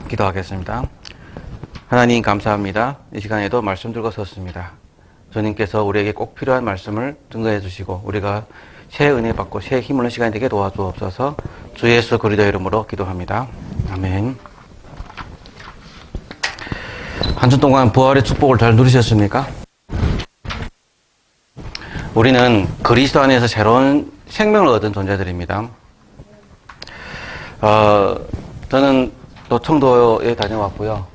기도하겠습니다. 하나님 감사합니다. 이 시간에도 말씀 들고 섰습니다. 주님께서 우리에게 꼭 필요한 말씀을 증거해 주시고 우리가 새 은혜 받고 새 힘을 얻는 시간이 되게 도와주옵소서. 주 예수 그리스도 이름으로 기도합니다. 아멘. 한 주 동안 부활의 축복을 잘 누리셨습니까? 우리는 그리스도 안에서 새로운 생명을 얻은 존재들입니다. 저는 또 청도에 다녀왔고요.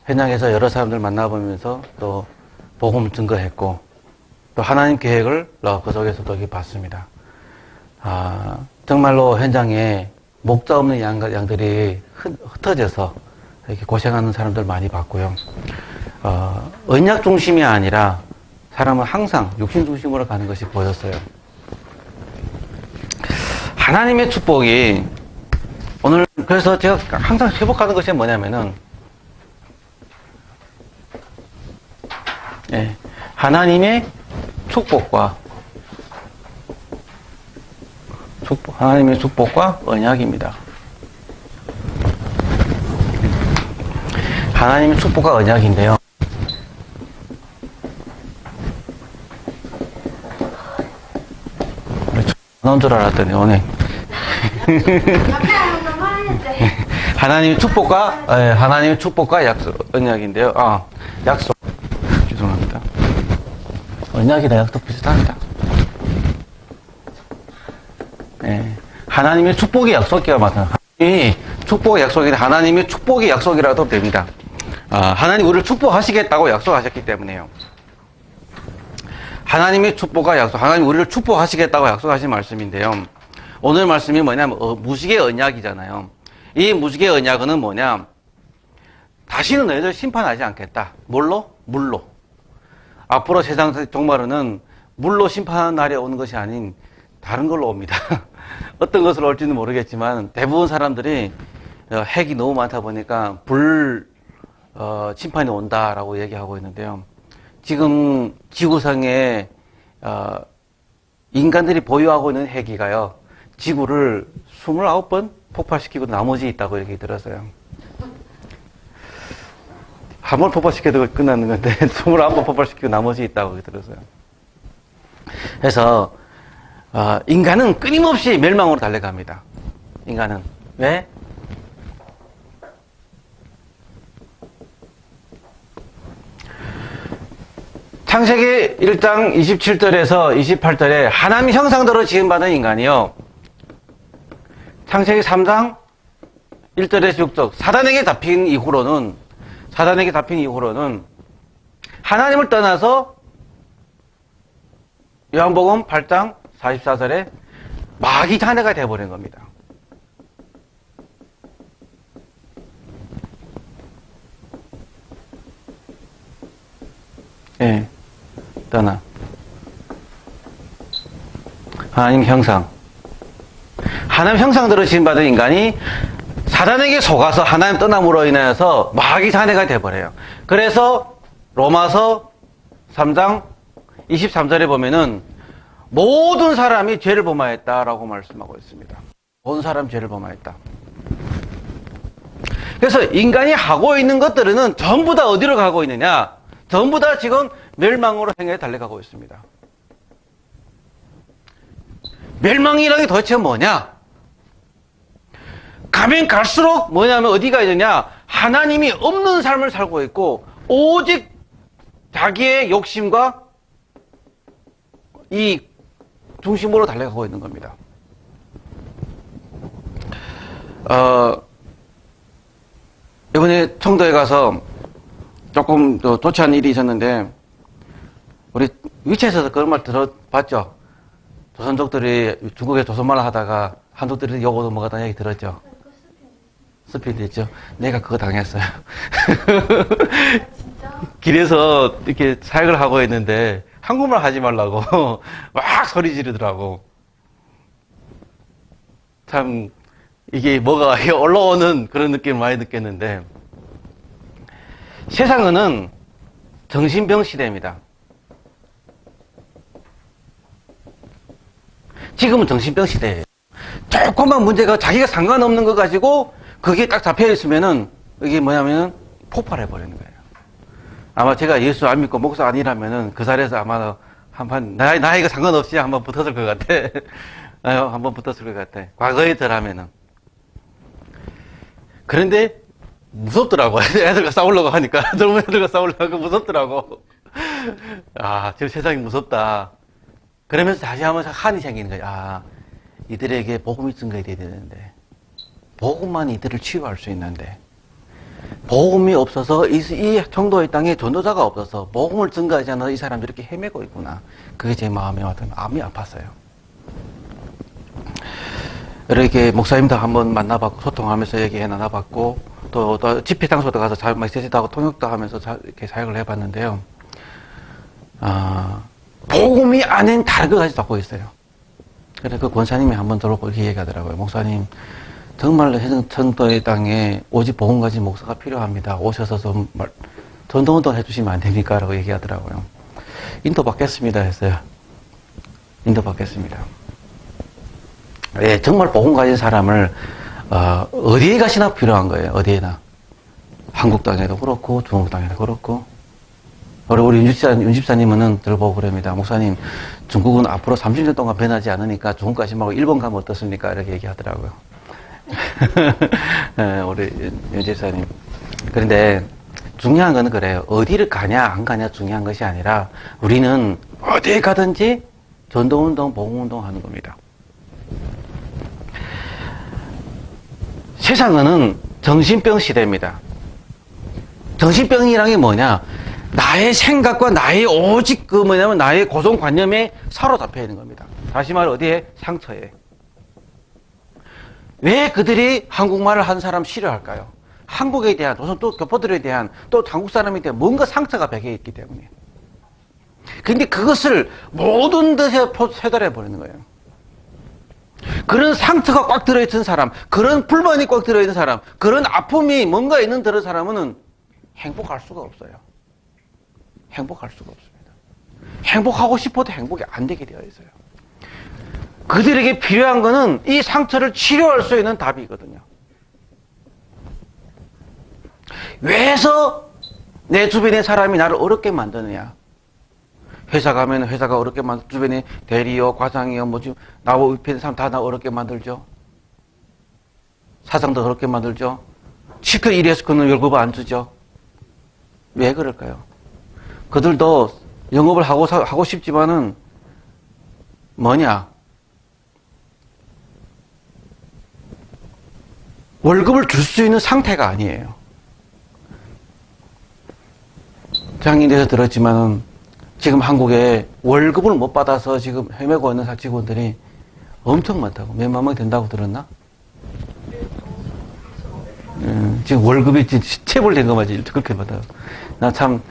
현장에서 여러 사람들 만나보면서 또 복음을 증거했고 또 하나님 계획을 그 속에서도 봤습니다. 정말로 현장에 목자 없는 양들이 흩어져서 이렇게 고생하는 사람들 많이 봤고요. 언약 중심이 아니라 사람은 항상 육신 중심으로 가는 것이 보였어요. 하나님의 축복이 오늘 그래서 제가 항상 회복하는 것이 뭐냐면은 하나님의 축복과 하나님의 축복과 언약입니다. 하나님의 축복과 언약인데요. 나온 줄 알았더니 오네. 하나님의 축복과 약속, 언약인데요. 약속. 죄송합니다. 언약이나 약속 비슷합니다. 하나님의 축복의 약속이라 말하는 하나님이 축복의 약속인데 하나님의 축복의 약속이라도 됩니다. 하나님 우리를 축복하시겠다고 약속하셨기 때문에요. 하나님의 축복과 약속, 하나님 우리를 축복하시겠다고 약속하신 말씀인데요. 오늘 말씀이 뭐냐면 무식의 언약이잖아요. 이 무식의 언약은 뭐냐? 다시는 너희들 심판하지 않겠다. 뭘로? 물로. 앞으로 세상 종말은 물로 심판하는 날이 오는 것이 아닌 다른 걸로 옵니다. 어떤 것으로 올지는 모르겠지만 대부분 사람들이 핵이 너무 많다 보니까 심판이 온다라고 얘기하고 있는데요. 지금 지구상에 인간들이 보유하고 있는 핵이가요. 지구를 29번 폭발시키고 나머지 있다고 얘기 들었어요. 한 번 폭발시켜도 끝나는 건데 29번 폭발시키고 나머지 있다고 들었어요. 그래서 인간은 끊임없이 멸망으로 달려갑니다. 인간은. 왜? 창세기 1장 27절에서 28절에 하나님 형상대로 지음받은 인간이요. 창세기 3장 1절에서 6절 사단에게 잡힌 이후로는 하나님을 떠나서 요한복음 8장 44절에 마귀 자녀가 되어버린 겁니다. 떠나. 하나님 형상. 하나님 형상대로 지음받은 인간이 사단에게 속아서 하나님 떠남으로 인해서 마귀 자녀가 되어버려요. 그래서 로마서 3장 23절에 보면은 모든 사람이 죄를 범하였다라고 말씀하고 있습니다. 모든 사람이 죄를 범하였다. 그래서 인간이 하고 있는 것들은 전부 다 어디로 가고 있느냐? 전부 다 지금 멸망으로 향해 달려가고 있습니다. 멸망이라는 게 도대체 뭐냐? 가면 갈수록 뭐냐면 어디가 있느냐? 하나님이 없는 삶을 살고 있고 오직 자기의 욕심과 이 중심으로 달려가고 있는 겁니다. 이번에 청도에 가서 조금 좋지 않은 일이 있었는데 우리 위치에서 그런 말 들어봤죠? 조선족들이 중국에 조선말을 하다가 한족들이 욕 얻어먹었다는 얘기 들었죠? 스피드 있죠? 내가 그거 당했어요. 진짜? 길에서 이렇게 사역을 하고 있는데 한국말 하지 말라고 막 소리 지르더라고. 참 이게 뭐가 올라오는 그런 느낌을 많이 느꼈는데 세상은 정신병 시대입니다. 지금은 정신병 시대예요. 조그만 문제가 자기가 상관없는 거 가지고 그게 딱 잡혀 있으면은 이게 뭐냐면은 폭발해 버리는 거예요. 아마 제가 예수 안 믿고 목사 아니라면은 그 자리에서 아마 한번 나이가 상관없이 한번 붙었을 것 같아. 한번 붙었을 것 같아. 과거에 덜하면은. 그런데 무섭더라고. 애들과 싸우려고 하니까 젊은 애들과 싸우려고 무섭더라고. 아, 지금 세상이 무섭다. 그러면서 다시 한번 한이 생기는 거야. 아, 이들에게 복음이 증거해야 되는데, 복음만 이들을 치유할 수 있는데, 복음이 없어서 이 청도의 땅에 전도자가 없어서 복음을 증거하지 않아서 이 사람들이 이렇게 헤매고 있구나. 그게 제 마음이 아팠어요. 이렇게 목사님도 한번 만나봤고 소통하면서 얘기해 나눠봤고 또 집회 장소도 가서 메시지도 하고 통역도 하면서 이렇게 사역을 해봤는데요. 복음이 아닌 다른 것까지 잡고 있어요. 그래서 그 권사님이 한번 들어오고 이렇게 얘기하더라고요. 목사님, 정말로 청도의 땅에 오직 복음 가진 목사가 필요합니다. 오셔서 좀 전도운동 해주시면 안 됩니까? 라고 얘기하더라고요. 인도받겠습니다 했어요. 인도받겠습니다. 예, 정말 복음 가진 사람을 어디에 가시나 필요한 거예요. 어디에나. 한국 땅에도 그렇고 중국 땅에도 그렇고. 우리 윤 집사님은 들어보고 그럽니다. 목사님, 중국은 앞으로 30년 동안 변하지 않으니까 중국 가지 말고 일본 가면 어떻습니까? 이렇게 얘기하더라고요. 우리 윤 집사님. 그런데 중요한 건 그래요. 어디를 가냐 안 가냐 중요한 것이 아니라 우리는 어디에 가든지 전도운동, 복음운동 하는 겁니다. 세상은 정신병 시대입니다. 정신병이란 게 뭐냐? 나의 생각과 나의 오직 나의 고정관념에 사로잡혀 있는 겁니다. 다시 말해 어디에? 상처에. 왜 그들이 한국말을 하는 사람 싫어할까요? 한국에 대한, 또 교포들에 대한, 또 한국 사람에 대한 뭔가 상처가 배겨 있기 때문에. 근데 그것을 모든 데서 세달해 버리는 거예요. 그런 상처가 꽉 들어있는 사람, 그런 불만이 꽉 들어있는 사람, 그런 아픔이 뭔가 있는 그런 사람은 행복할 수가 없어요. 행복할 수가 없습니다. 행복하고 싶어도 행복이 안 되게 되어 있어요. 그들에게 필요한 것은 이 상처를 치료할 수 있는 답이거든요. 왜서 내 주변의 사람이 나를 어렵게 만드느냐? 회사 가면 회사가 어렵게 만들, 주변에 대리요, 과장이요, 나와 위패는 사람 다 나 어렵게 만들죠. 사장도 어렵게 만들죠. 시켜 일해서 그는 월급 안 주죠. 왜 그럴까요? 그들도 영업을 하고 싶지만은 뭐냐? 월급을 줄 수 있는 상태가 아니에요. 장인대에서 들었지만은 지금 한국에 월급을 못 받아서 지금 헤매고 있는 직원들이 엄청 많다고. 몇만 명 된다고 들었나? 지금 월급이 체불된 거 맞지? 그렇게 받아요. 나 참,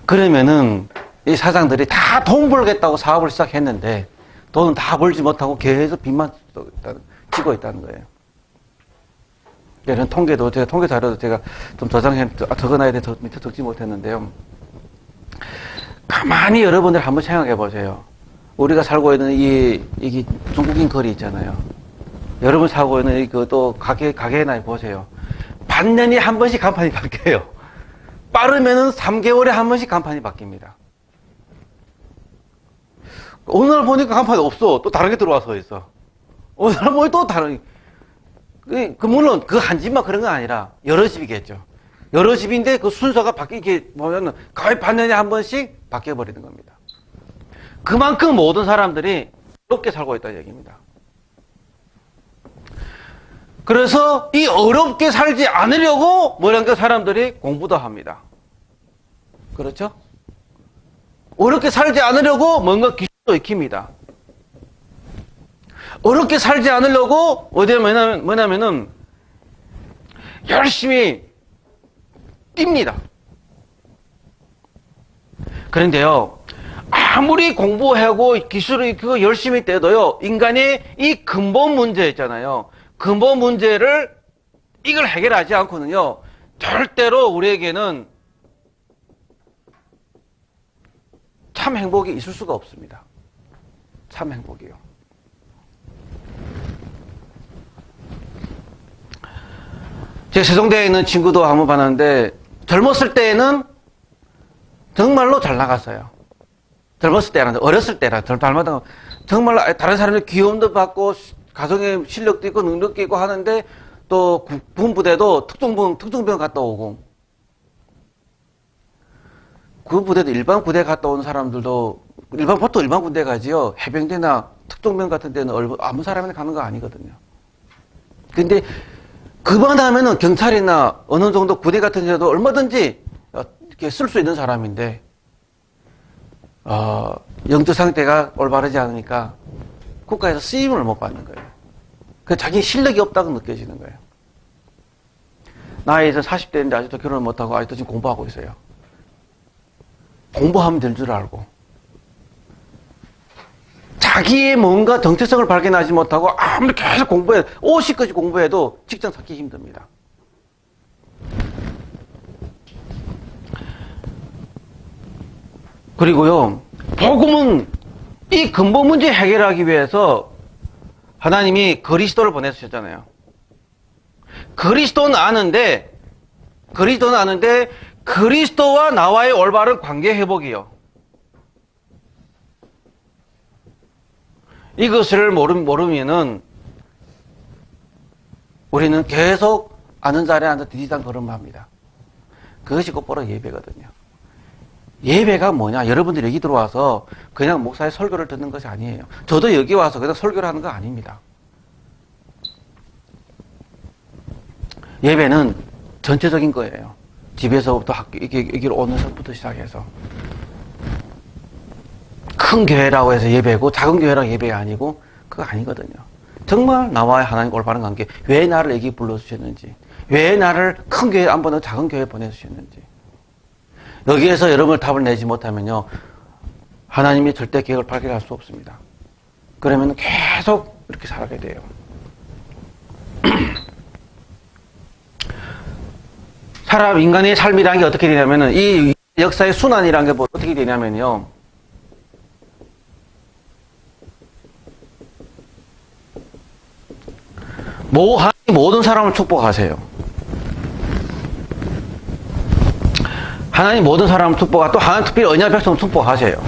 그러면은 이 사장들이 다 돈 벌겠다고 사업을 시작했는데 돈은 다 벌지 못하고 계속 빚만 지고 있다는 거예요. 이런 통계도, 제가 통계 자료도 제가 좀 적어놔야 돼 밑에 적지 못했는데요. 가만히 여러분들 한번 생각해 보세요. 우리가 살고 있는 이게 중국인 거리 있잖아요. 여러분 살고 있는 또 가게나 보세요. 반년에 한 번씩 간판이 바뀌어요. 빠르면은 3개월에 한 번씩 간판이 바뀝니다. 오늘 보니까 간판이 없어. 또 다른 게 들어와서 있어. 오늘 보니 또 다른, 물론 그 한 집만 그런 건 아니라 여러 집이겠죠. 여러 집인데 그 순서가 바뀌게 보면은 거의 반년에 한 번씩 바뀌어버리는 겁니다. 그만큼 모든 사람들이 어렵게 살고 있다는 얘기입니다. 그래서 이 어렵게 살지 않으려고 뭐랄까 사람들이 공부도 합니다. 그렇죠? 어렵게 살지 않으려고 뭔가 기술도 익힙니다. 어렵게 살지 않으려고 뭐냐면은 열심히 뜁니다. 그런데요, 아무리 공부하고 기술을 그거 열심히 떼도요, 인간의 이 근본 문제 있잖아요. 근본 문제를 이걸 해결하지 않고는요, 절대로 우리에게는 참 행복이 있을 수가 없습니다. 참 행복이요. 제가 세종대에 있는 친구도 한번 봤는데 젊었을 때에는 정말로 잘 나갔어요. 젊었을 때라는 어렸을 때라 닮았다 정말로 다른 사람의 귀여움도 받고 가정의 실력도 있고 능력도 있고 하는데 또 군부대도 특종병 갔다 오고 그 부대도 일반 부대 갔다 온 사람들도 보통 일반 군대 가지요. 해병대나 특종병 같은 데는 아무 사람이나 가는 거 아니거든요. 근데 그만하면은 경찰이나 어느 정도 부대 같은 데도 얼마든지 이렇게 쓸 수 있는 사람인데 영적 상태가 올바르지 않으니까 국가에서 쓰임을 못 받는 거예요. 그 자기 실력이 없다고 느껴지는 거예요. 나이 이제 40대인데 아직도 결혼을 못하고 아직도 지금 공부하고 있어요. 공부하면 될 줄 알고 자기의 뭔가 정체성을 발견하지 못하고 아무리 계속 50까지 공부해도 직장 찾기 힘듭니다. 그리고요, 복음은 이 근본 문제 해결하기 위해서 하나님이 그리스도를 보내주셨잖아요. 그리스도는 아는데 그리스도와 나와의 올바른 관계 회복이요. 이것을 모르면은 우리는 계속 아는 자리에 앉아 디디당 걸음합니다. 그것이 곧바로 예배거든요. 예배가 뭐냐? 여러분들이 여기 들어와서 그냥 목사의 설교를 듣는 것이 아니에요. 저도 여기 와서 그냥 설교를 하는 거 아닙니다. 예배는 전체적인 거예요. 집에서부터 여기로 오는 것부터 시작해서. 큰 교회라고 해서 예배고 작은 교회라고 예배가 아니고 그거 아니거든요. 정말 나와의 하나님 올바른 관계. 왜 나를 여기 불러주셨는지, 왜 나를 큰 교회 안 보내고 작은 교회에 보내주셨는지, 여기에서 여러분을 답을 내지 못하면요 하나님이 절대 계획을 발견할 수 없습니다. 그러면 계속 이렇게 살게 돼요. 인간의 삶이라는 게 어떻게 되냐면은 이 역사의 순환이라는 게 어떻게 되냐면요, 모든 사람을 축복하세요. 하나님 모든 사람을 축복하고 또 하나님 특별히 언약 백성을 축복하세요.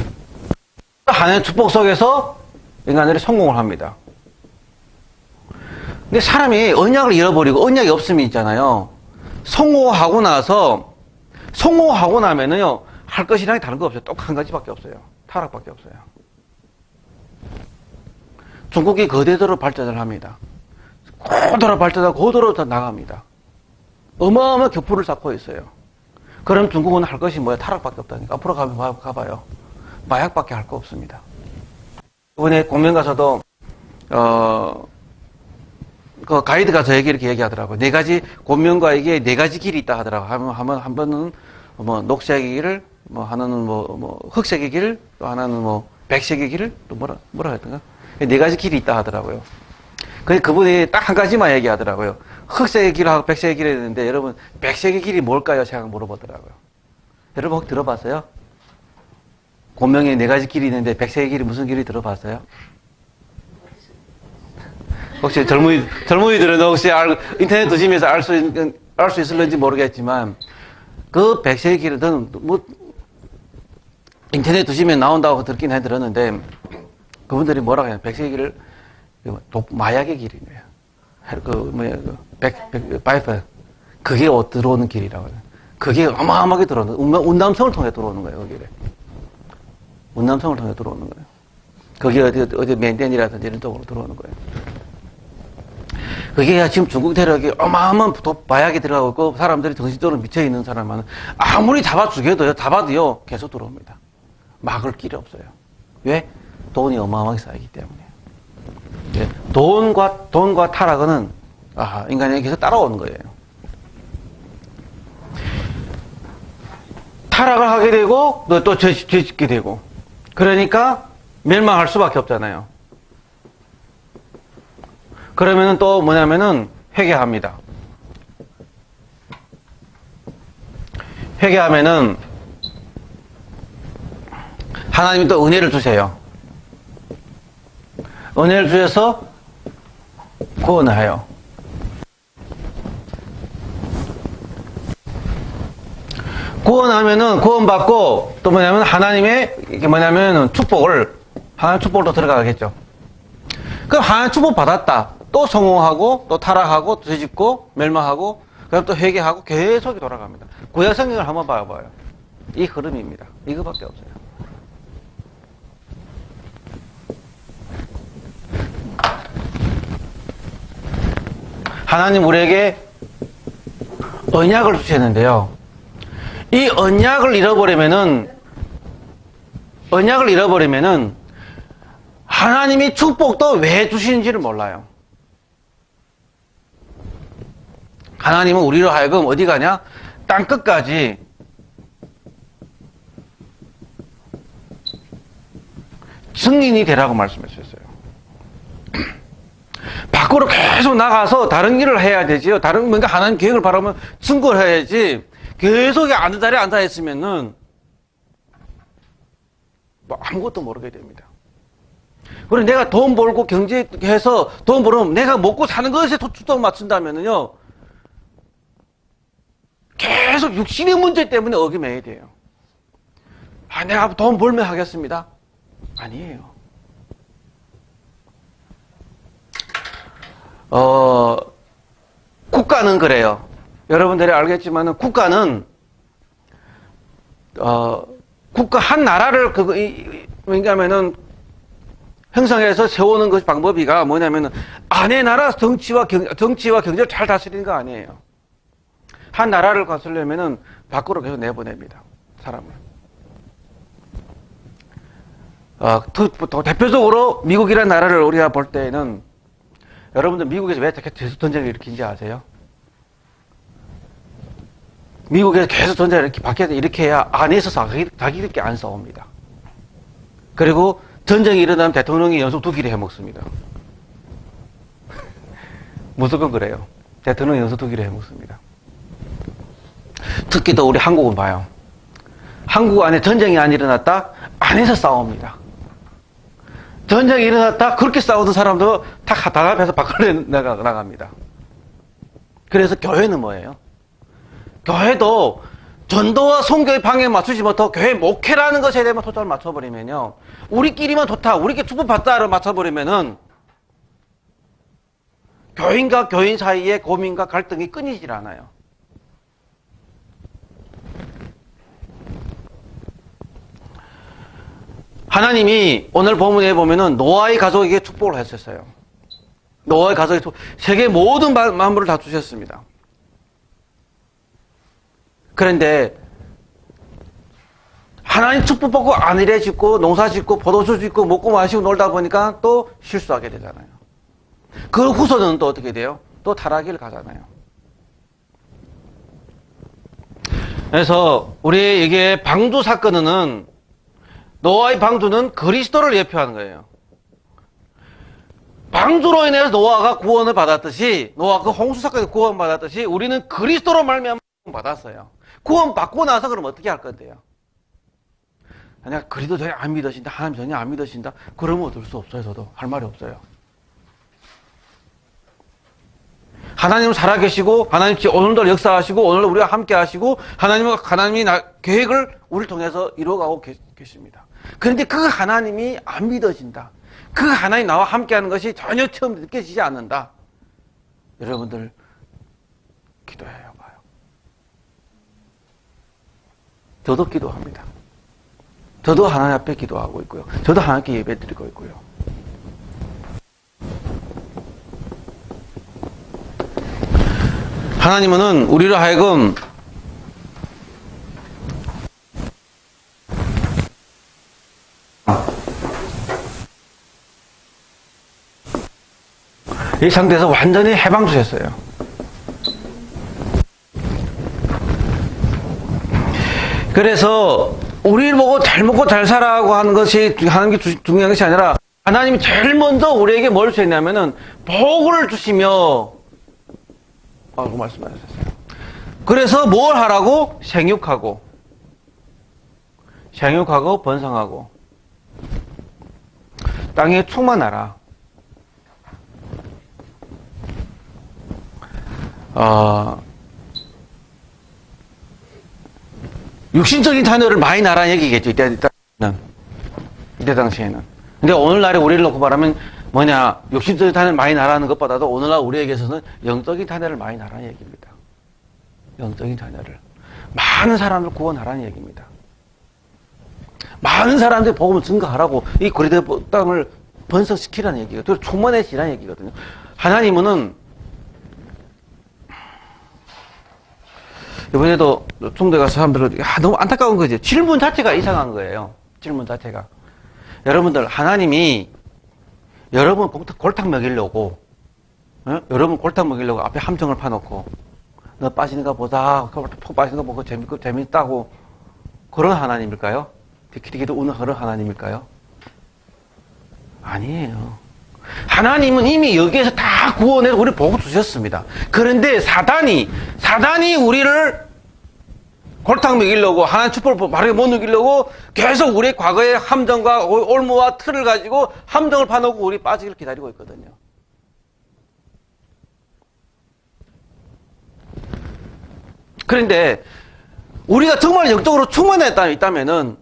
하나님의 축복 속에서 인간들이 성공을 합니다. 근데 사람이 언약을 잃어버리고 언약이 없음이 있잖아요. 성공하고 나면은요 할 것이랑 다른 거 없어요. 딱 한 가지밖에 없어요. 타락밖에 없어요. 중국이 거대도로 발전을 합니다. 고도로 발전하고 고도로 더 나갑니다. 어마어마한 격포를 쌓고 있어요. 그럼 중국은 할 것이 뭐야? 타락밖에 없다니까. 앞으로 가봐요. 마약밖에 할 거 없습니다. 이번에 공명 가서도 그 가이드가 저에게 이렇게 얘기하더라고요. 공명과에게 4가지 길이 있다 하더라고요. 한 번은 뭐 녹색의 길을, 하나는 흑색의 길을, 또 하나는 백색의 길을, 또 뭐라 했던가? 4가지 길이 있다 하더라고요. 그분이 딱 한 가지만 얘기하더라고요. 흑색의 길하고 백색의 길이 있는데, 여러분, 백색의 길이 뭘까요? 제가 물어보더라고요. 여러분, 혹시 들어봤어요? 공명에 4가지 길이 있는데, 백색의 길이 무슨 길이 들어봤어요? 혹시 젊은이들은 혹시 인터넷 드시면서 알 수 있을는지 모르겠지만, 그 백색의 길은 저는 인터넷 드시면 나온다고 들었는데, 그분들이 뭐라고 해요? 백색의 길을 마약의 길인 거예요. 바이퍼. 그게 들어오는 길이라고 해요. 그게 어마어마하게 들어오는, 운남성을 통해 들어오는 거예요, 그 길에. 운남성을 통해 들어오는 거예요. 그게 어디缅甸이라든지 이런 쪽으로 들어오는 거예요. 그게 지금 중국 대륙에 어마어마한 마약이 들어가고 있고, 사람들이 정신적으로 미쳐있는 사람은 아무리 잡아도요, 계속 들어옵니다. 막을 길이 없어요. 왜? 돈이 어마어마하게 쌓이기 때문에. 돈과 타락은 인간에게 계속 따라오는 거예요. 타락을 하게 되고 또 죄 짓게 되고, 그러니까 멸망할 수밖에 없잖아요. 그러면은 또 뭐냐면은 회개합니다. 회개하면은 하나님이 또 은혜를 주세요. 은혜를 주셔서 구원을 해요. 구원하면은 구원받고 또 뭐냐면 하나님의 이게 뭐냐면 축복을 하나님 축복으로 들어가겠죠. 그럼 하나님 축복 받았다. 또 성공하고 또 타락하고 또 뒤집고 멸망하고 그럼 또 회개하고 계속 돌아갑니다. 구약 성경을 한번 봐봐요. 이 흐름입니다. 이거밖에 없어요. 하나님 우리에게 언약을 주셨는데요. 이 언약을 잃어버리면은 하나님이 축복도 왜 주시는지를 몰라요. 하나님은 우리로 하여금 어디 가냐? 땅끝까지 증인이 되라고 말씀하셨어요. 밖으로 계속 나가서 다른 일을 해야 되지요. 다른 뭔가 하나님 계획을 바라보면 증거를 해야지. 계속 앉은 자리에 앉아 있으면은 뭐 아무것도 모르게 됩니다. 그리고 내가 돈 벌고 경제해서 돈 벌으면 내가 먹고 사는 것에 초점 맞춘다면은요. 계속 육신의 문제 때문에 어기매야 돼요. 내가 돈 벌면 하겠습니다. 아니에요. 국가는 그래요. 여러분들이 알겠지만은 국가는 국가 한 나라를 왜냐면은 형성해서 세우는 것 방법이가 뭐냐면은 안의 나라 정치와 경제를 잘 다스리는 거 아니에요. 한 나라를 다스리려면은 밖으로 계속 내보냅니다. 사람을. 대표적으로 미국이라는 나라를 우리가 볼 때에는 여러분들 미국에서 왜 계속 전쟁을 일으킨지 아세요? 미국에서 계속 전쟁을 이렇게 밖에서 일으켜야 안에서 자기들끼리 안 싸웁니다. 그리고 전쟁이 일어나면 대통령이 연속 2끼를 해먹습니다. 무조건 그래요. 대통령이 연속 2끼를 해먹습니다. 특히 또 우리 한국은 봐요. 한국 안에 전쟁이 안 일어났다? 안에서 싸웁니다. 전쟁이 일어났다? 그렇게 싸우던 사람도 다 답답해서 밖으로 나갑니다. 그래서 교회는 뭐예요? 교회도 전도와 선교의 방향에 맞추지 못하고 교회 목회라는 것에 대해서 초점을 맞춰버리면요. 우리끼리만 좋다, 우리끼리 축복받다를 맞춰버리면은 교인과 교인 사이의 고민과 갈등이 끊이질 않아요. 하나님이 오늘 본문에 보면은 노아의 가족에게 축복을 했었어요. 노아의 가족에게 세계 모든 만물을 다 주셨습니다. 그런데 하나님 축복받고 안일해 짓고 농사 짓고 포도주 짓고 먹고 마시고 놀다 보니까 또 실수하게 되잖아요. 그 후손은 또 어떻게 돼요? 또 타락을 가잖아요. 그래서 우리 이게 방주 사건은 노아의 방주는 그리스도를 예표하는 거예요. 방주로 인해서 노아가 구원을 받았듯이 노아가 그 홍수 사건에서 구원받았듯이 우리는 그리스도로 말미암아 구원받았어요. 구원받고 나서 그럼 어떻게 할 건데요? 내가 그리스도 전혀 안 믿으신다, 하나님 전혀 안 믿으신다, 그러면 어쩔 수 없어요. 저도 할 말이 없어요. 하나님은 살아계시고 하나님 오늘도 역사하시고 오늘도 우리와 함께 하시고 하나님이 계획을 우리를 통해서 이루어가고 계십니다. 그런데 그 하나님이 안 믿어진다. 그 하나님 나와 함께하는 것이 전혀 처음 느껴지지 않는다. 여러분들 기도해요 봐요. 저도 기도합니다. 저도 하나님 앞에 기도하고 있고요. 저도 하나님께 예배드리고 있고요. 하나님은 우리로 하여금 이 상태에서 완전히 해방 주셨어요. 그래서 우리를 보고 잘 먹고 잘 살아라고 하는 것이 하는 게 중요한 것이 아니라 하나님이 제일 먼저 우리에게 뭘 주셨냐면은 복을 주시며 그 말씀하셨어요. 그래서 뭘 하라고? 생육하고 번성하고 땅에 충만하라. 육신적인 자녀를 많이 낳으라는 얘기겠죠. 이때 당시에는. 근데 오늘날에 우리를 놓고 말하면 뭐냐, 육신적인 자녀를 많이 낳으라는 것보다도 오늘날 우리에게서는 영적인 자녀를 많이 낳으라는 얘기입니다. 영적인 자녀를. 많은 사람을 구원하라는 얘기입니다. 많은 사람들이 복음을 증거하라고 이 고린도 땅을 번성시키라는 얘기가, 또 충만해지라는 얘기거든요. 하나님은 이번에도 중대 가서 사람들은 너무 안타까운 거죠. 질문 자체가 이상한 거예요. 질문 자체가. 여러분들, 하나님이 여러분 골탕 먹이려고, 여러분 골탕 먹이려고 앞에 함정을 파놓고, 너 빠지는 거 보자, 푹 빠지는 거 보고 재밌다고, 그런 하나님일까요? 기도 우는 그런 하나님일까요? 아니에요. 하나님은 이미 여기에서 다 구원해서 우리 복을 주셨습니다. 그런데 사단이 우리를 골탕 먹이려고, 하나님 축복을 바르게 못 누기려고 계속 우리의 과거의 함정과 올무와 틀을 가지고 함정을 파놓고 우리 빠지기를 기다리고 있거든요. 그런데 우리가 정말 영적으로 충만해 있다면은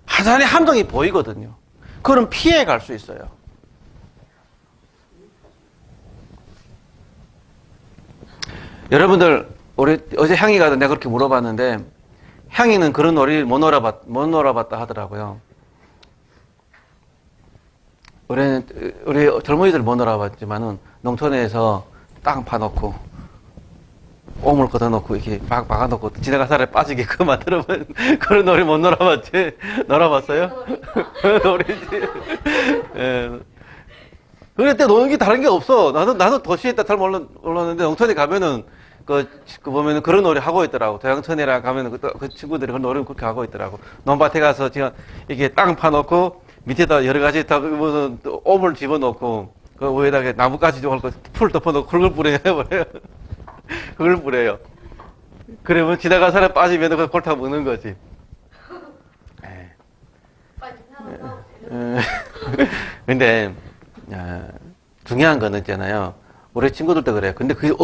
하나님의 함정이 보이거든요. 그럼 피해 갈 수 있어요. 여러분들, 우리 어제 향이가 내가 그렇게 물어봤는데, 향이는 그런 놀이를 못 놀아봤다 하더라고요. 우리 젊은이들 못 놀아봤지만은, 농촌에서 땅 파놓고, 오물 걷어놓고, 이렇게 박아놓고, 지나가 사람에 빠지게 그거 만들어본, 그런 놀이 못 놀아봤지? 놀아봤어요? 놀이지. 예. 그때 노는 게 다른 게 없어. 나도 도시에 있다 잘 몰랐는데, 농촌에 가면은, 보면은 그런 놀이 하고 있더라고. 도양천이랑 가면은 그 친구들이 그런 놀이를 그렇게 하고 있더라고. 논밭에 가서 지금 이게 땅 파놓고, 밑에다 여러 가지 다, 무슨, 오물 집어넣고, 그 위에다가 나뭇가지 좀 헐고, 풀 덮어놓고, 그걸 뿌려요. 그걸 뿌려요. 그러면 지나간 사람 빠지면 그걸 골탕 먹는 거지. 근데, 중요한 거는 있잖아요. 우리 친구들도 그래요. 근데 그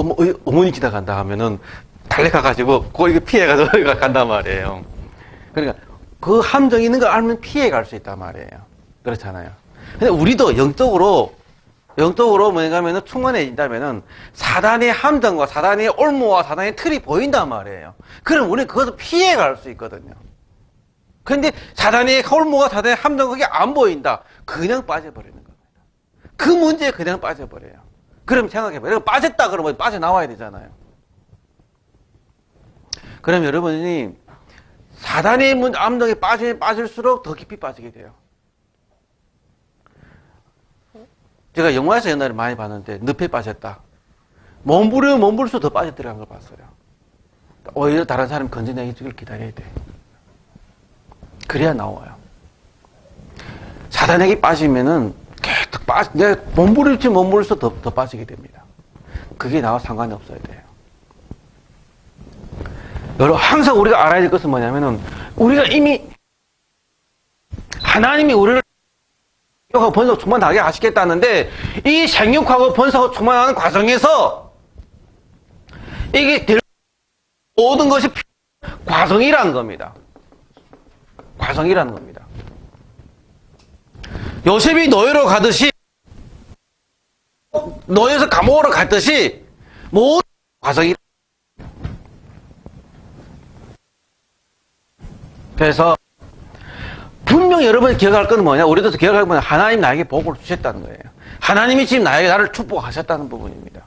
어머니 지나간다 하면은 달려가가지고 거기 피해가지고 간단 말이에요. 그러니까 그 함정이 있는 걸 알면 피해갈 수 있단 말이에요. 그렇잖아요. 근데 우리도 영적으로 뭐냐면은 충만해진다면은 사단의 함정과 사단의 올무와 사단의 틀이 보인단 말이에요. 그럼 우리는 그것을 피해갈 수 있거든요. 근데 사단의 올무와 사단의 함정과 그게 안 보인다. 그냥 빠져버리는 겁니다. 그 문제에 그냥 빠져버려요. 그럼 생각해봐요. 빠졌다 그러면 빠져나와야 되잖아요. 그럼 여러분이 사단의 함정에 빠질수록 더 깊이 빠지게 돼요. 제가 영화에서 옛날에 많이 봤는데 늪에 빠졌다. 몸부리면 몸부릴수록 더 빠져들어간 걸 봤어요. 오히려 다른 사람이 건져내기를 기다려야 돼. 그래야 나와요. 사단에게 빠지면은 계속 내가 몸부릴지 몸부릴수록 더 빠지게 됩니다. 그게 나와 상관이 없어야 돼요. 여러분, 항상 우리가 알아야 될 것은 뭐냐면은 우리가 이미 하나님이 우리를 생육하고 번성하고 충만하게 하시겠다는데 이 생육하고 번성하고 충만하는 과정에서 이게 될 모든 것이 과정이라는 겁니다. 과정이라는 겁니다. 요셉이 노예로 가듯이 노예에서 감옥으로 갔듯이 모든 과정이 그래서 분명히 여러분이 기억할 건 뭐냐? 우리도 기억할 건 뭐냐? 하나님 나에게 복을 주셨다는 거예요. 하나님이 지금 나를 축복하셨다는 부분입니다.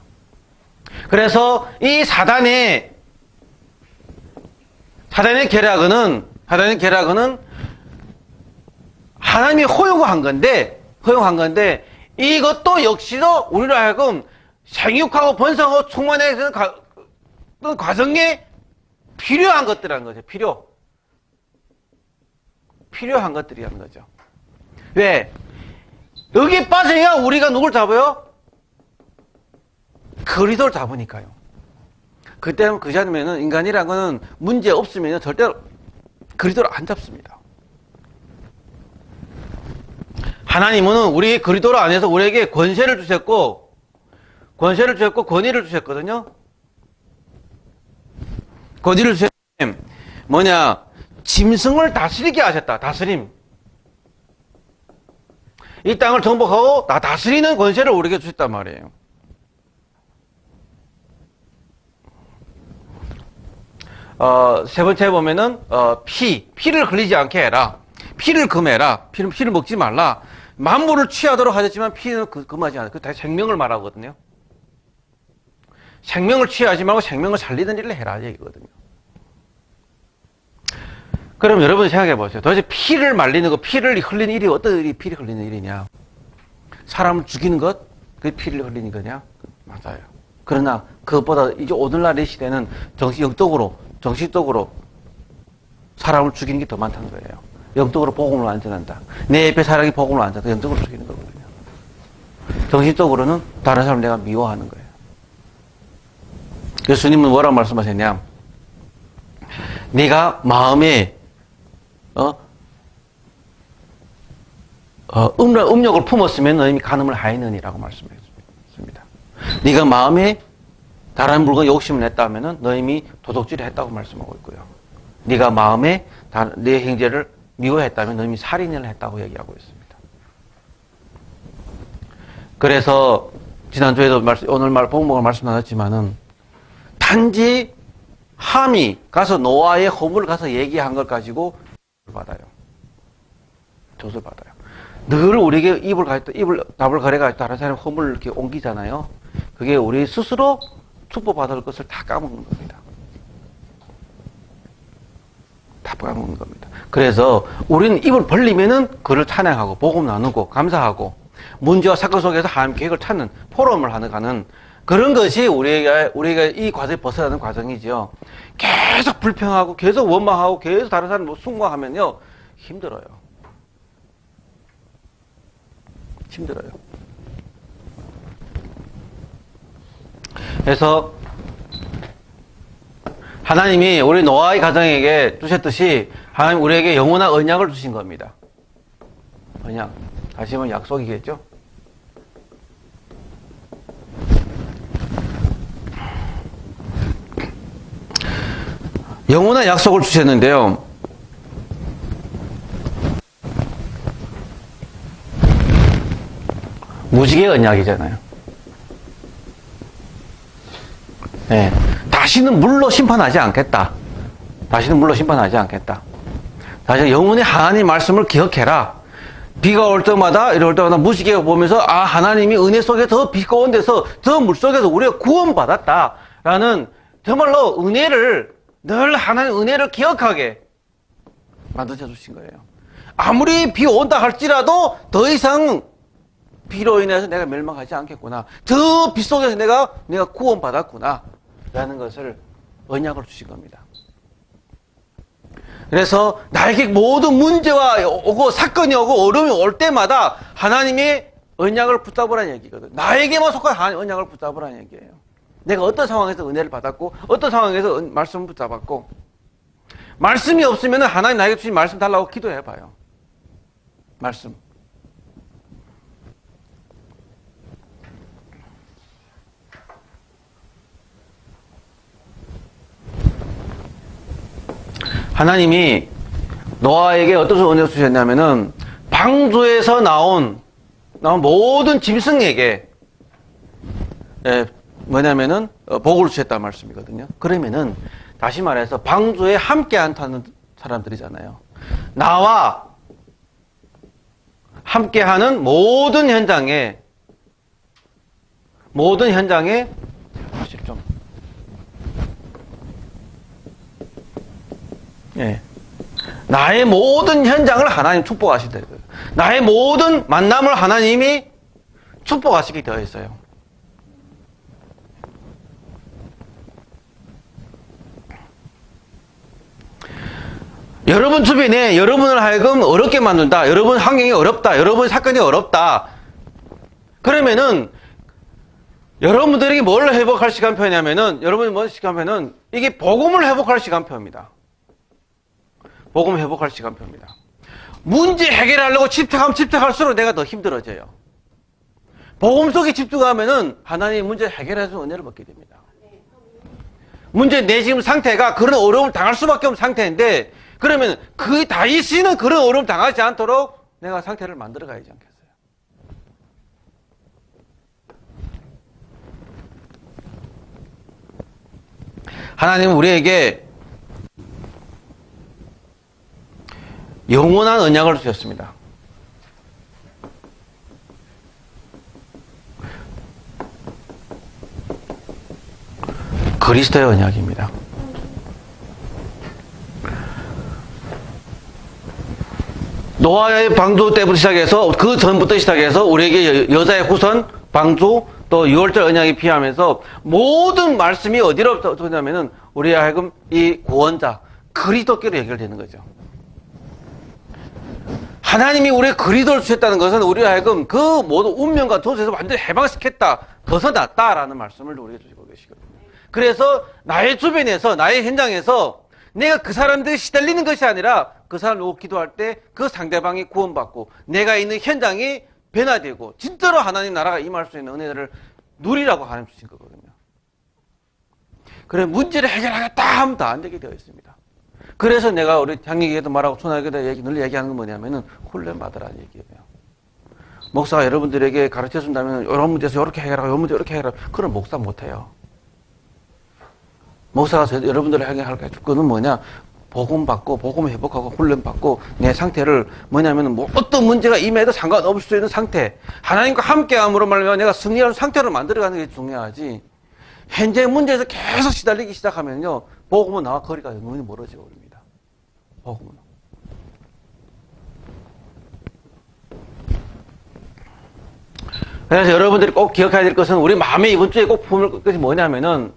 그래서 이 사단의 계략은 하나님이 허용한 건데 이것도 역시도 우리로 하여금 생육하고 번성하고 충만해지는 과정에 필요한 것들이라는 거죠. 필요한 것들이라는 거죠. 왜? 여기에 빠져야 우리가 누굴 잡아요? 그리스도를 잡으니까요. 그때는 그렇지 않으면 인간이라는 거는 문제 없으면 절대로 그리스도를 안 잡습니다. 하나님은 우리 그리스도로 안에서 우리에게 권세를 주셨고 권위를 주셨거든요. 권위를 주셨다면 뭐냐? 짐승을 다스리게 하셨다. 다스림. 이 땅을 정복하고 다스리는 권세를 우리에게 주셨단 말이에요. 세 번째 보면은 피를 흘리지 않게 해라. 피를 금해라. 피를 먹지 말라. 만물을 취하도록 하셨지만 피는 금하지 않아. 그 다 생명을 말하거든요. 생명을 취하지 말고 생명을 살리는 일을 해라 얘기거든요. 그럼 여러분 생각해 보세요. 도대체 피를 말리는 거, 피를 흘리는 일이 어떤 일이 피를 흘리는 일이냐? 사람을 죽이는 것, 그게 피를 흘리는 거냐? 맞아요. 그러나 그것보다 이제 오늘날 이 시대는 정식적으로 사람을 죽이는 게 더 많다는 거예요. 영적으로 복음을 안 전한다. 내 옆에 사람이 복음을 안 전한다. 영적으로 죽이는 거거든요. 정신적으로는 다른 사람을 내가 미워하는 거예요. 예수님은 뭐라고 말씀하셨냐? 네가 마음에 음욕을 품었으면 너희 간음을 하였느니라고 말씀했습니다. 네가 마음에 다른 물건 욕심을 냈다면은 너희 도둑질을 했다고 말씀하고 있고요. 네가 마음에 내 형제를 미워했다면 너희 살인을 했다고 얘기하고 있습니다. 그래서 지난주에도 오늘 본문을 말씀 나눴지만은 단지 함이 가서 노아의 허물을 가서 얘기한 걸 가지고 조술 받아요. 늘 우리에게 답을 가려가지고 다른 사람의 허물을 이렇게 옮기잖아요. 그게 우리 스스로 축복받을 것을 다 까먹는 겁니다. 다 까먹는 겁니다. 그래서 우리는 입을 벌리면은 그를 찬양하고 복음 나누고 감사하고 문제와 사건 속에서 하나님 계획을 찾는 포럼을 가는 그런 것이 우리가 이 과정에 벗어나는 과정이지요. 계속 불평하고 계속 원망하고 계속 다른 사람 숭고하면요 힘들어요. 그래서 하나님이 우리 노아의 가정에게 주셨듯이 하나님 우리에게 영원한 언약을 주신 겁니다. 언약. 다시 한번 약속이겠죠? 영원한 약속을 주셨는데요. 무지개 언약이잖아요. 네. 다시는 물로 심판하지 않겠다. 다시 영원히 하나님 말씀을 기억해라. 비가 올 때마다 이럴 때마다 무지개가 보면서 하나님이 은혜 속에 더 비가 온 데서 저 물 속에서 우리가 구원받았다라는 정말로 늘 하나님 은혜를 기억하게 만들어 주신 거예요. 아무리 비 온다 할지라도 더 이상 비로 인해서 내가 멸망하지 않겠구나. 저 비 속에서 내가 구원받았구나. 라는 것을 언약을 주신 겁니다. 그래서 나에게 모든 문제와 오고 사건이 오고 어려움이 올 때마다 하나님의 언약을 붙잡으라는 얘기거든요. 나에게만 속한 하나님의 언약을 붙잡으라는 얘기예요. 내가 어떤 상황에서 은혜를 받았고 어떤 상황에서 말씀을 붙잡았고 말씀이 없으면 하나님 나에게 주신 말씀 달라고 기도해봐요. 말씀. 하나님이 노아에게 어떤 은혜를 주셨냐면은 방주에서 나온 모든 짐승에게 뭐냐면은 복을 주셨다는 말씀이거든요. 그러면은 다시 말해서 방주에 함께 안 타는 사람들이잖아요. 나와 함께하는 모든 현장에 나의 모든 현장을 하나님 축복하시다. 나의 모든 만남을 하나님이 축복하시게 되어 있어요. 여러분 주변에 여러분을 하여금 어렵게 만든다. 여러분 환경이 어렵다. 여러분 사건이 어렵다. 그러면은 여러분들에게 뭘 회복할 시간표냐면은 여러분이 뭔 시간표는 이게 복음을 회복할 시간표입니다. 복음 회복할 시간표입니다. 문제 해결하려고 집착할수록 내가 더 힘들어져요. 복음 속에 집중하면은 하나님의 문제를 해결해주는 은혜를 받게 됩니다. 문제 내 지금 상태가 그런 어려움을 당할 수밖에 없는 상태인데, 그러면 그 다윗이는 그런 어려움을 당하지 않도록 내가 상태를 만들어 가야지 않겠어요? 하나님은 우리에게 영원한 언약을 주셨습니다. 그리스도의 언약입니다. 노아의 방주 때부터 시작해서 그 전부터 시작해서 우리에게 여자의 후손, 방주, 또 6월절 언약이 피하면서 모든 말씀이 어디로부터 오냐면은 우리 하여금 이 구원자 그리스도께로 연결되는 거죠. 하나님이 우리의 그리스도를 주셨다는 것은 우리 하여금 그 모든 운명과 도세에서 완전히 해방시켰다, 벗어났다라는 말씀을 우리에게 주시고 계시거든요. 그래서 나의 주변에서, 나의 현장에서 내가 그 사람들이 시달리는 것이 아니라 그 사람을 놓고 기도할 때 그 상대방이 구원받고 내가 있는 현장이 변화되고 진짜로 하나님 나라가 임할 수 있는 은혜를 누리라고 하나님 주신 거거든요. 그래 문제를 해결하겠다 하면 다 안 되게 되어 있습니다. 그래서 내가 우리 장님에게도 말하고 초나에게도 늘 얘기하는 건 뭐냐면은 훈련 받으라는 얘기예요. 목사가 여러분들에게 가르쳐 준다면 이런 문제에서 이렇게 해결하고 이런 문제 이렇게 해결하고 그런 목사 못해요. 목사가 여러분들을 해결할 그건 뭐냐? 복음 받고 복음 회복하고 훈련 받고 내 상태를 뭐냐면은 뭐 어떤 문제가 임해도 상관없을 수 있는 상태, 하나님과 함께함으로 말하면 내가 승리하는 상태로 만들어가는 게 중요하지. 현재 문제에서 계속 시달리기 시작하면요 복음은 나와 거리가 너무 멀어져 버립니다. 복음은. 그래서 여러분들이 꼭 기억해야 될 것은 우리 마음에 이번 주에 꼭 품을 것이 뭐냐면은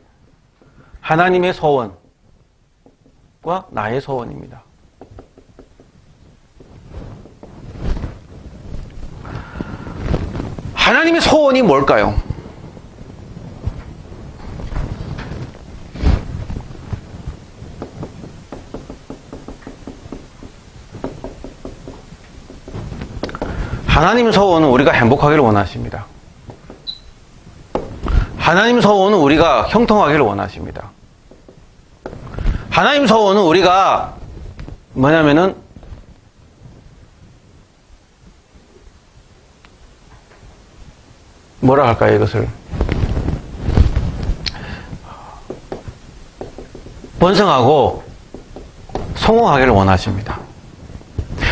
하나님의 소원과 나의 소원입니다. 하나님의 소원이 뭘까요? 하나님 소원은 우리가 행복하기를 원하십니다. 하나님 소원은 우리가 형통하기를 원하십니다. 하나님 소원은 우리가 뭐냐면은 뭐라 할까요 이것을 번성하고 성공하기를 원하십니다.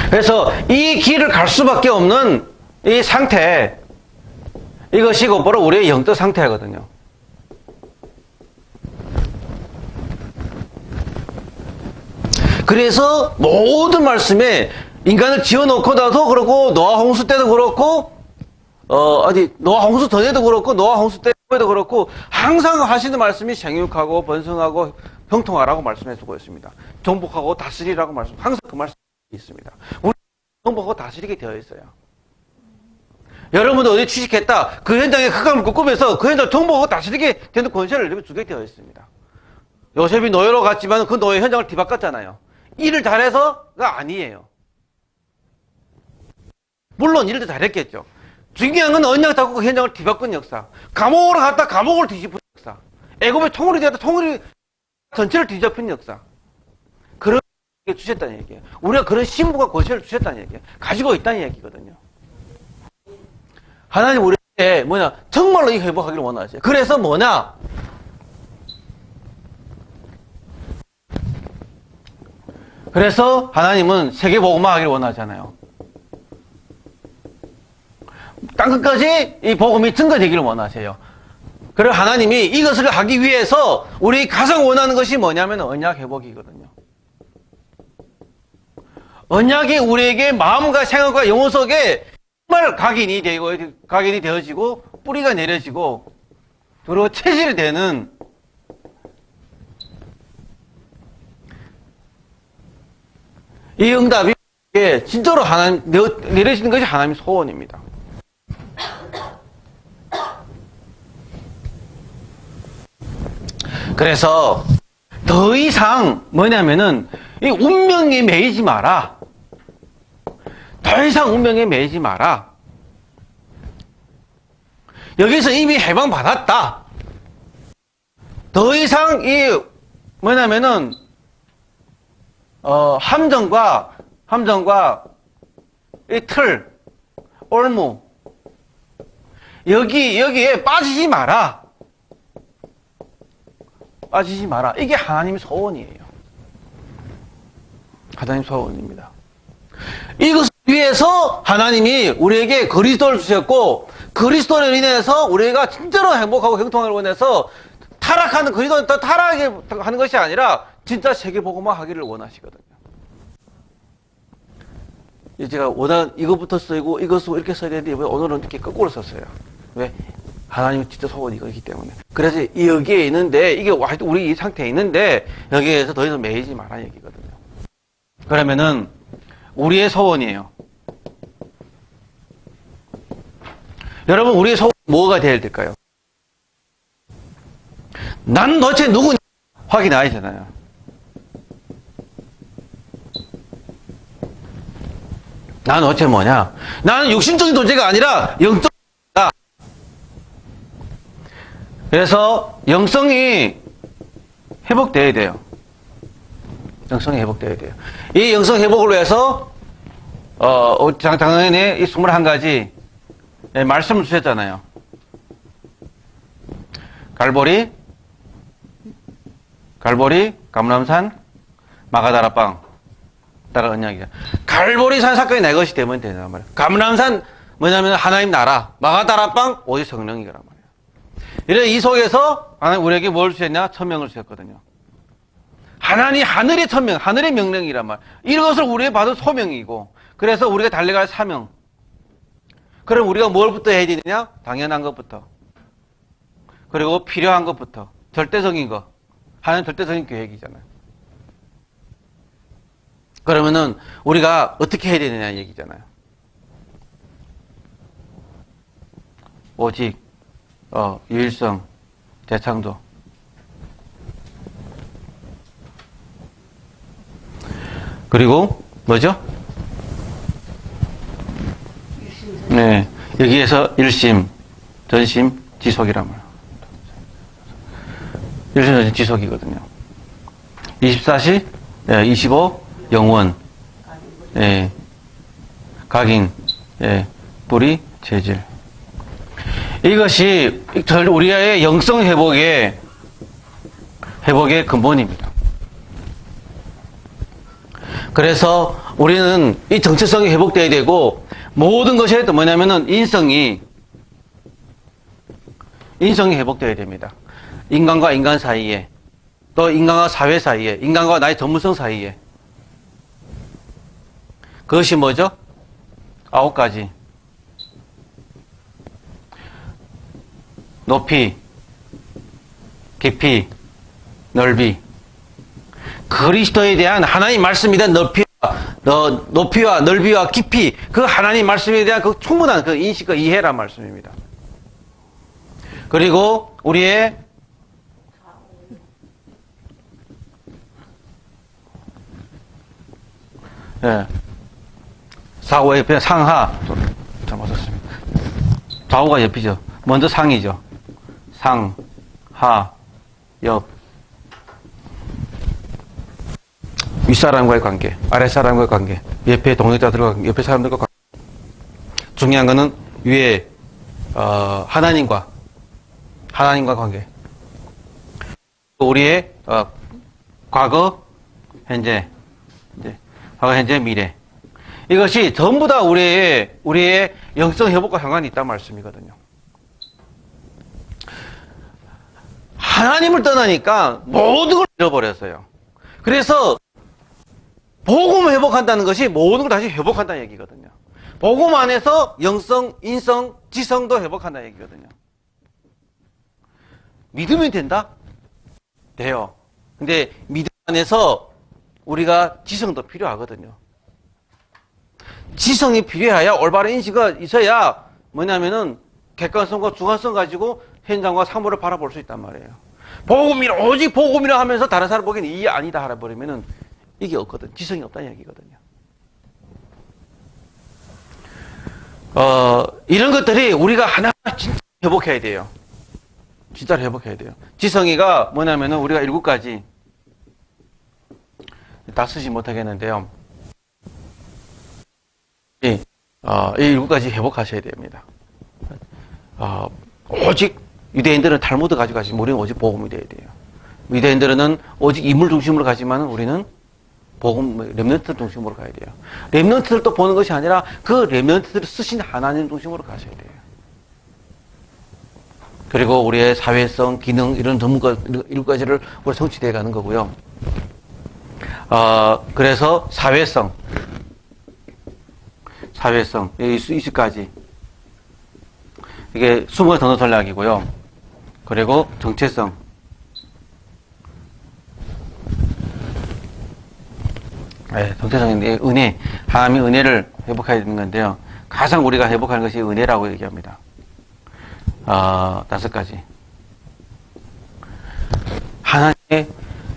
그래서 이 길을 갈 수밖에 없는 이 상태, 이것이 곧바로 우리의 영적 상태거든요. 그래서 모든 말씀에 인간을 지어놓고 나도 그렇고 노아 홍수 때도 그렇고 노아 홍수 전에도 그렇고 노아 홍수 때도 그렇고 항상 하시는 말씀이 생육하고 번성하고 형통하라고 말씀해주고 있습니다. 정복하고 다스리라고 말씀, 항상 그 말씀이 있습니다. 우리 정복하고 다스리게 되어 있어요. 여러분도 어디 취직했다, 그 현장에 흑암을 꿈꾸면서 그 현장을 정복하고 다스리게 되는 권세를 이렇게 주게 되어 있습니다. 요셉이 노예로 갔지만 그 노예 현장을 뒤바꿨잖아요. 일을 잘해서가 아니에요. 물론 일도 잘했겠죠. 중요한 건 언약 잡고 그 현장을 뒤바꾼 역사. 감옥으로 갔다 감옥을 뒤집은 역사. 애굽의 통일이 되었다 통일이 전체를 뒤집힌 역사. 그런 게 주셨다는 얘기예요. 우리가 그런 신부가 권세를 주셨다는 얘기예요. 가지고 있다는 얘기거든요. 하나님 우리에게 정말로 이 회복하기를 원하세요. 그래서 그래서 하나님은 세계복음화하기를 원하잖아요. 땅끝까지 이 복음이 증거되기를 원하세요. 그리고 하나님이 이것을 하기 위해서 우리 가장 원하는 것이 뭐냐면 언약 회복이거든요. 언약이 우리에게 마음과 생각과 영혼 속에 정말 각인이 되어지고 뿌리가 내려지고 그리고 체질이 되는 이 응답이 진짜로 하나님 내려지는 것이 하나님의 소원입니다. 그래서 더 이상 뭐냐면은 이 운명에 매이지 마라. 더 이상 운명에 매이지 마라. 여기서 이미 해방받았다. 더 이상 이 뭐냐면은, 함정과 이 틀, 올무, 여기에 빠지지 마라. 빠지지 마라. 이게 하나님의 소원이에요. 하나님 소원입니다. 이것을 위해서 하나님이 우리에게 그리스도를 주셨고, 그리스도로 인해서 우리가 진짜로 행복하고 형통을 원해서 타락하는 그리스도는 더 타락하게 하는 것이 아니라 진짜 세계복음화 하기를 원하시거든요. 제가 원하는 이것부터 쓰고 이것 쓰고 이렇게 써야 되는데 오늘은 이렇게 거꾸로 썼어요. 왜? 하나님의 진짜 소원이 이거기 때문에. 그래서 여기에 있는데 이게 우리 이 상태에 있는데 여기에서 더 이상 매이지 마라 얘기거든요. 그러면은 우리의 소원이에요. 여러분 우리의 소원 뭐가 되어야 될까요? 난 도대체 누구냐 확인해야 되잖아요. 나는 도대체 뭐냐? 나는 육신적인 존재가 아니라 영적이다. 그래서 영성이 회복돼야 돼요. 영성이 회복돼야 돼요. 이 영성 회복을 위해서 작년에 이 21가지 말씀을 주셨잖아요. 갈보리, 감람산, 마가다라빵 따라 언약이야. 갈보리산 사건이 내 것이 되면 되단 말이야. 감람산 뭐냐면 하나님 나라, 마가다라빵 오직 성령이란 말이야. 이래 이 속에서 하나님 우리에게 뭘 주셨냐? 천명을 주셨거든요. 하늘의 천명, 하늘의 명령이란 말. 이것을 우리가 받은 소명이고, 그래서 우리가 달려갈 사명. 그럼 우리가 뭘부터 해야 되느냐? 당연한 것부터. 그리고 필요한 것부터. 절대적인 것. 하나님 절대적인 계획이잖아요. 그러면은 우리가 어떻게 해야 되느냐 얘기잖아요. 오직 유일성, 재창조. 그리고 뭐죠? 네, 여기에서 일심, 전심, 지속이란 말. 일심, 전심, 지속이거든요. 24시, 25, 영원, 각인, 뿌리, 재질. 이것이 우리의 영성 회복의 근본입니다. 그래서 우리는 이 정체성이 회복되어야 되고, 모든 것이 뭐냐면은 인성이 회복되어야 됩니다. 인간과 인간 사이에, 또 인간과 사회 사이에, 인간과 나의 전문성 사이에. 그것이 뭐죠? 9가지. 높이, 깊이, 넓이. 그리스도에 대한 하나님 말씀에 대한 높이와 넓이와 깊이, 그 하나님 말씀에 대한 그 충분한 그 인식과 이해란 말씀입니다. 그리고 우리의 사고 옆에 상하, 잘못했습니다. 좌우가 옆이죠. 먼저 상이죠. 상, 하, 옆. 윗사람과의 관계, 아랫사람과의 관계, 옆에 동역자들과 관계, 옆에 사람들과 관계. 중요한 거는 위에 하나님과 관계. 우리의 과거, 현재, 미래. 이것이 전부 다 우리의 영성 회복과 상관이 있다는 말씀이거든요. 하나님을 떠나니까 모든 걸 잃어버렸어요. 그래서 복음을 회복한다는 것이 모든 걸 다시 회복한다는 얘기거든요. 복음 안에서 영성, 인성, 지성도 회복한다는 얘기거든요. 믿으면 된다? 돼요. 근데 믿음 안에서 우리가 지성도 필요하거든요. 지성이 필요해야 올바른 인식이 있어야 뭐냐면은 객관성과 주관성 가지고 현장과 사물을 바라볼 수 있단 말이에요. 오직 복음이라 하면서 다른 사람 보기에는 이게 아니다 하라 버리면은 이게 없거든. 지성이 없다는 얘기거든요. 이런 것들이 우리가 하나 진짜 회복해야 돼요. 진짜로 회복해야 돼요. 지성이가 뭐냐면은 우리가 7가지 다 쓰지 못하겠는데요. 이 7가지 회복하셔야 됩니다. 오직 유대인들은 탈무드 가지고 가지만 우리는 오직 복음이 돼야 돼요. 유대인들은 오직 인물 중심으로 가지만 우리는 복음, 렘넌트 중심으로 가야 돼요. 렘넌트를 또 보는 것이 아니라 그 렘넌트들을 쓰신 하나님 중심으로 가셔야 돼요. 그리고 우리의 사회성, 기능, 이런 전문가, 7가지를 우리 성취되어 가는 거고요. 그래서 사회성, 20가지. 이게 20의 단어 전략이고요. 그리고 정체성. 네, 정체성인데, 은혜. 하나님의 은혜를 회복해야 되는 건데요. 가장 우리가 회복하는 것이 은혜라고 얘기합니다. 5가지. 하나님의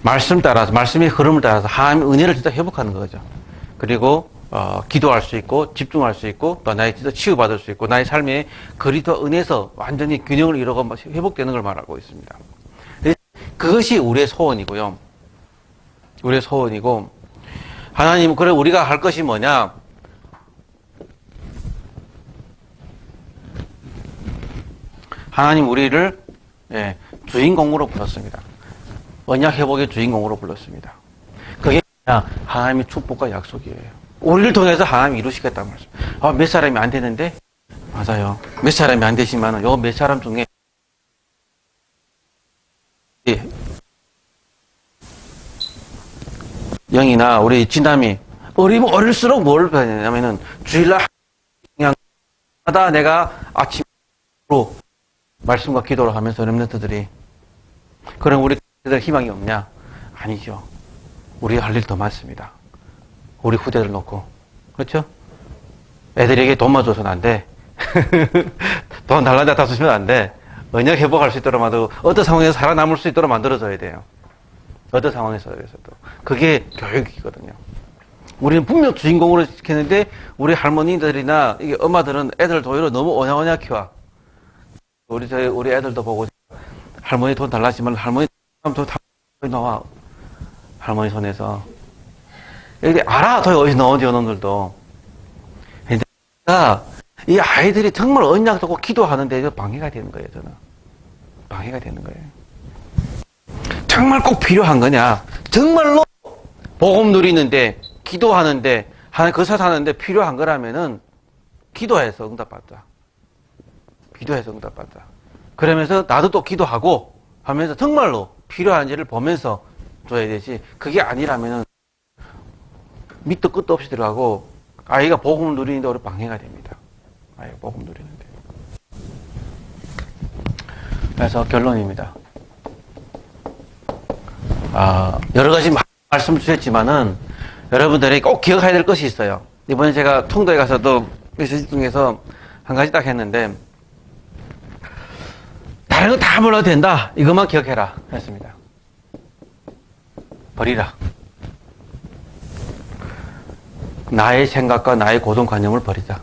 말씀 따라서, 말씀의 흐름을 따라서 하나님의 은혜를 진짜 회복하는 거죠. 그리고, 기도할 수 있고, 집중할 수 있고, 또 나의 진짜 치유받을 수 있고, 나의 삶에 그리스도 은혜에서 완전히 균형을 이루고 회복되는 걸 말하고 있습니다. 그것이 우리의 소원이고요. 우리의 소원이고, 하나님, 그래, 우리가 할 것이 뭐냐? 하나님 우리를 주인공으로 불렀습니다. 언약 회복의 주인공으로 불렀습니다. 그게 하나님의 축복과 약속이에요. 우리를 통해서 하나님이 이루시겠다는 말씀. 몇 사람이 안 되는데? 맞아요. 몇 사람이 안 되시면은 요 몇 사람 중에 영이나 우리 진담이 어리면 어릴수록 뭘 배우냐면은 주일날 그냥 하다 내가 아침으로 말씀과 기도를 하면서 렘넌트들이 그럼 우리 희망이 없냐? 아니죠. 우리 할 일 더 많습니다. 우리 후대들 놓고 그렇죠? 애들에게 돈만 줘서는 안 돼. 돈 달라다 다 주시면 안 돼. 언약 회복할 수 있도록 만들고 어떤 상황에서 살아남을 수 있도록 만들어줘야 돼요. 어떤 상황에서도. 그게 교육이거든요. 우리는 분명 주인공으로 시켰는데 우리 할머니들이나 이게 엄마들은 애들 도리어 너무 오냐오냐 키워. 우리 애들도 보고 할머니 돈 달라지만 할머니 돈 나와. 할머니 손에서. 여기 알아. 더 어디서 나오는지 놈들도. 그러니까 이 아이들이 정말 언약 듣고 기도하는데 방해가 되는 거예요. 저는. 방해가 되는 거예요. 정말 꼭 필요한 거냐? 정말로 복음 누리는데, 기도하는데, 그사 사는데 필요한 거라면은 기도해서 응답받자. 기도해서 응답받자. 그러면서 나도 또 기도하고 하면서 정말로 필요한지를 보면서 줘야 되지. 그게 아니라면은 밑도 끝도 없이 들어가고 아이가 복음을 누리는데 우리 방해가 됩니다. 아이가 복음 누리는데. 그래서 결론입니다. 여러 가지 말씀을 주셨지만은 여러분들이 꼭 기억해야 될 것이 있어요. 이번에 제가 통도에 가서도 메시지 중에서 한 가지 딱 했는데 다른 거 다 몰라도 된다. 이것만 기억해라 했습니다. 버리라. 나의 생각과 나의 고정관념을 버리자.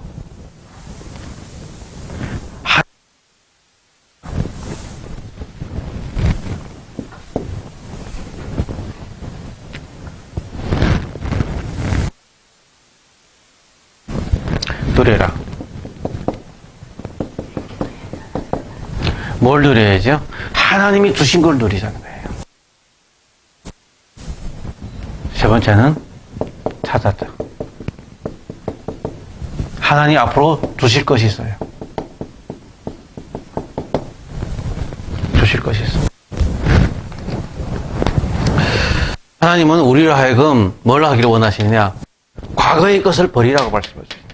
누려라. 뭘 누려야죠? 하나님이 주신 걸 누리자는 거예요. 세 번째는 찾았자. 하나님 앞으로 주실 것이 있어요. 주실 것이 있어요. 하나님은 우리를 하여금 뭘 하기를 원하시느냐? 과거의 것을 버리라고 말씀하십니다.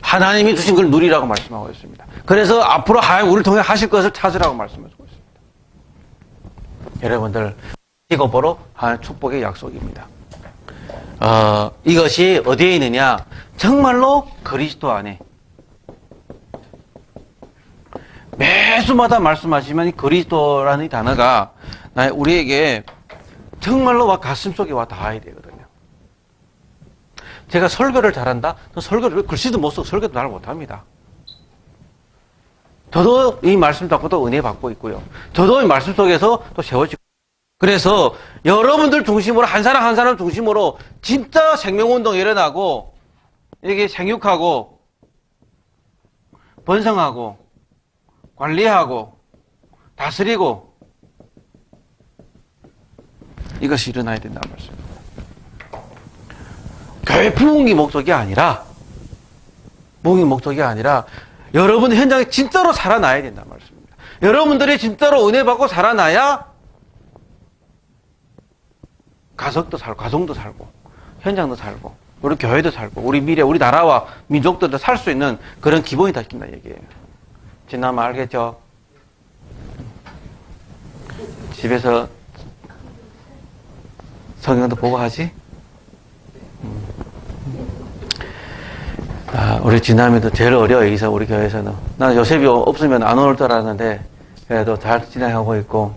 하나님이 주신 걸 누리라고 말씀하고 있습니다. 그래서 앞으로 하나님 우리를 통해 하실 것을 찾으라고 말씀하고 있습니다. 여러분들 이거 보러 하나님 축복의 약속입니다. 이것이 어디에 있느냐? 정말로 그리스도 안에. 매주마다 말씀하시면 그리스도라는 이 단어가 우리에게 정말로 가슴속에 와 닿아야 되거든요. 제가 설교를 잘한다? 설교를 글씨도 못 쓰고 설교도 잘 못합니다. 저도 이 말씀 듣고도 은혜 받고 있고요. 저도 이 말씀 속에서 또 세워지고 그래서 여러분들 중심으로 한 사람 한 사람 중심으로 진짜 생명운동 일어나고 이게 생육하고 번성하고 관리하고 다스리고 이것이 일어나야 된다는 말씀입니다. 교회 부흥이 목적이 아니라 여러분 현장에 진짜로 살아나야 된다는 말씀입니다. 여러분들이 진짜로 은혜 받고 살아나야 가족도 살고 가정도 살고 현장도 살고 우리 교회도 살고 우리 미래 우리 나라와 민족들도 살 수 있는 그런 기본이 닦인다 얘기예요. 지나면 알겠죠? 집에서 성경도 보고 하지? 우리 진남이도 제일 어려, 여기서, 우리 교회에서는. 나는 요셉이 없으면 안 올 줄 알았는데, 그래도 잘 진행하고 있고,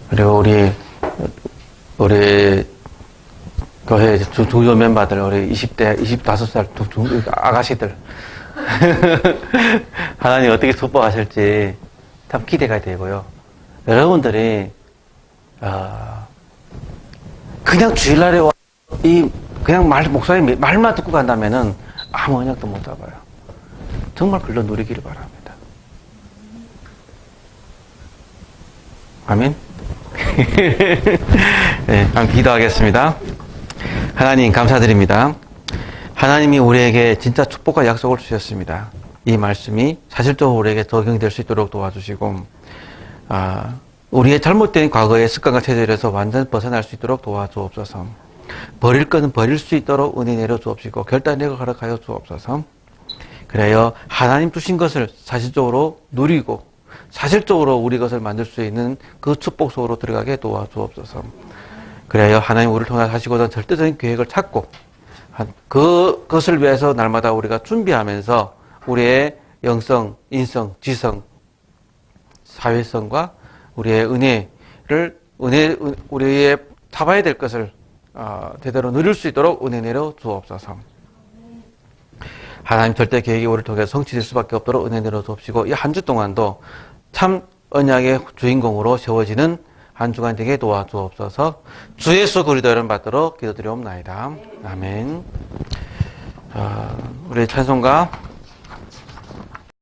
그리고 우리 교회 주요 멤버들, 우리 20대, 25살 아가씨들. 하나님 어떻게 축복하실지 참 기대가 되고요. 여러분들이, 그냥 주일날에 와, 그냥 목사님 말만 듣고 간다면은 아무 언약도 못 잡아요. 정말 글로 누리기를 바랍니다. 아멘? 네, 한번 기도하겠습니다. 하나님 감사드립니다. 하나님이 우리에게 진짜 축복과 약속을 주셨습니다. 이 말씀이 사실적으로 우리에게 적용될 수 있도록 도와주시고, 우리의 잘못된 과거의 습관과 체질에서 완전 벗어날 수 있도록 도와주옵소서. 버릴 것은 버릴 수 있도록 은혜 내려 주옵시고 결단력을 허락하여 주옵소서. 그래요 하나님 주신 것을 사실적으로 누리고 사실적으로 우리 것을 만들 수 있는 그 축복 속으로 들어가게 도와주옵소서. 그래요 하나님 우리를 통해 하시고자 절대적인 계획을 찾고 그것을 위해서 날마다 우리가 준비하면서 우리의 영성, 인성, 지성, 사회성과 우리의 우리의 잡아야 될 것을 제대로 누릴 수 있도록 은혜 내려 주옵소서. 하나님 절대 계획이 우리를 통해 성취될 수밖에 없도록 은혜 내려 주옵시고 이 한 주 동안도 참 언약의 주인공으로 세워지는 한 주간 되게 도와주옵소서. 주 예수 그리스도 이름 받도록 기도드리옵나이다. 아멘. 우리 찬송가